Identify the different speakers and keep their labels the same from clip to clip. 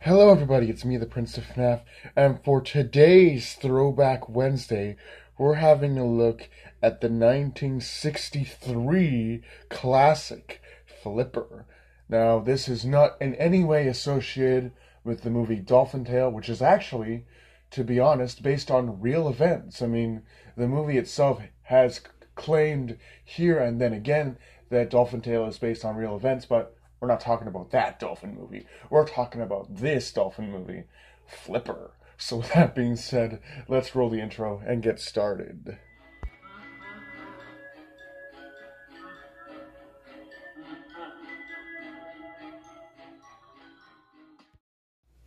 Speaker 1: Hello everybody, it's me, the Prince of FNAF, and for today's Throwback Wednesday, we're having a look at the 1963 classic Flipper. Now, this is not in any way associated with the movie Dolphin Tale, which is actually, to be honest, based on real events. I mean, the movie itself has claimed here and then again that Dolphin Tale is based on real events, but we're not talking about that Dolphin movie. We're talking about this Dolphin movie, Flipper. So with that being said, let's roll the intro and get started.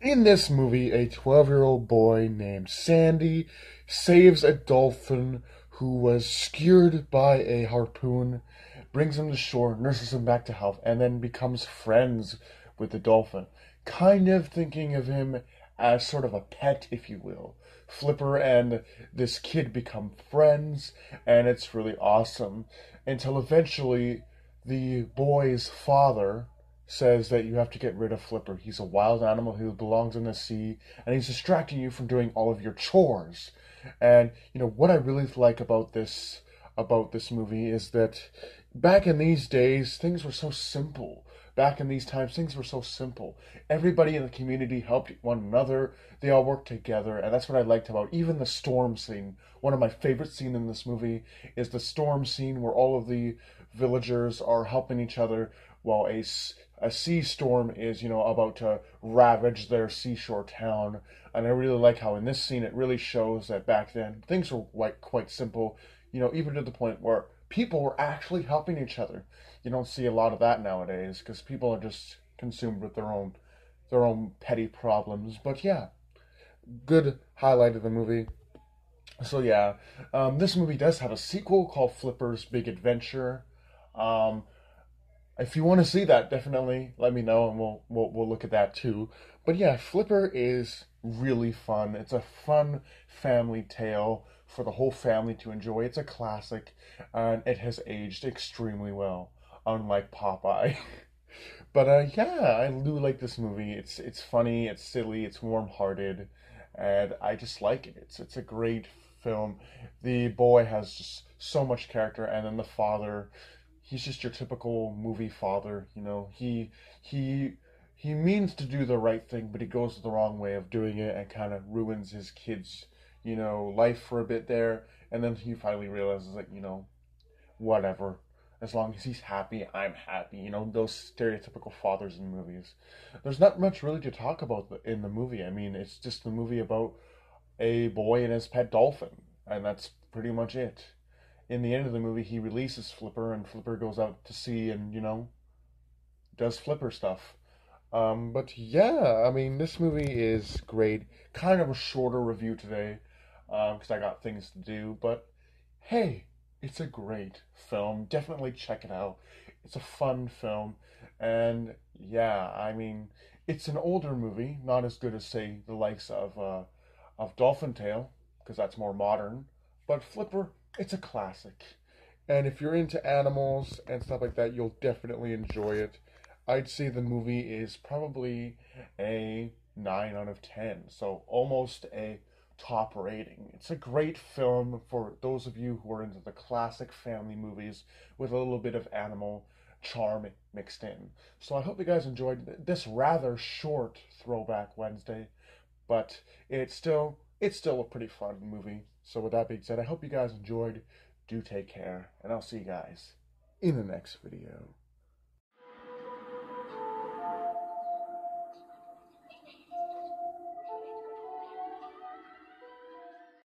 Speaker 1: In this movie, a 12-year-old boy named Sandy saves a dolphin who was skewered by a harpoon, brings him to shore, nurses him back to health, and then becomes friends with the dolphin. Kind of thinking of him as sort of a pet, if you will. Flipper and this kid become friends, and it's really awesome. Until eventually, the boy's father says that you have to get rid of Flipper. He's a wild animal who belongs in the sea, and he's distracting you from doing all of your chores. And what I really like about this movie is that back in these days, things were so simple. Back in these times, things were so simple. Everybody in the community helped one another. They all worked together, and that's what I liked about even the storm scene. One of my favorite scenes in this movie is the storm scene where all of the villagers are helping each other while a sea storm is, about to ravage their seashore town. And I really like how in this scene it really shows that back then things were quite simple, even to the point where people were actually helping each other. You don't see a lot of that nowadays because people are just consumed with their own petty problems. But yeah, good highlight of the movie. So yeah, this movie does have a sequel called Flipper's Big Adventure. Um, if you want to see that, definitely let me know, and we'll look at that too. But yeah, Flipper is really fun. It's a fun family tale for the whole family to enjoy. It's a classic, and it has aged extremely well, unlike Popeye. But yeah, I do like this movie. It's funny, it's silly, it's warm-hearted, and I just like it. It's a great film. The boy has just so much character, and then the father, he's just your typical movie father. He he means to do the right thing, but he goes the wrong way of doing it and kind of ruins his kid's life for a bit there, and then he finally realizes that whatever. As long as he's happy, I'm happy. Those stereotypical fathers in movies. There's not much really to talk about in the movie. I mean, it's just a movie about a boy and his pet dolphin, and that's pretty much it. In the end of the movie, he releases Flipper, and Flipper goes out to sea and, does Flipper stuff. But yeah, I mean, this movie is great. Kind of a shorter review today, because I got things to do. But hey, it's a great film. Definitely check it out. It's a fun film, and yeah, I mean, it's an older movie, not as good as say the likes of Dolphin Tale, because that's more modern. But Flipper, it's a classic. And if you're into animals and stuff like that, you'll definitely enjoy it. I'd say the movie is probably a 9 out of 10, so almost a top rating. It's a great film for those of you who are into the classic family movies with a little bit of animal charm mixed in. So I hope you guys enjoyed this rather short Throwback Wednesday, but it's still a pretty fun movie. So with that being said, I hope you guys enjoyed. Do take care, and I'll see you guys in the next video.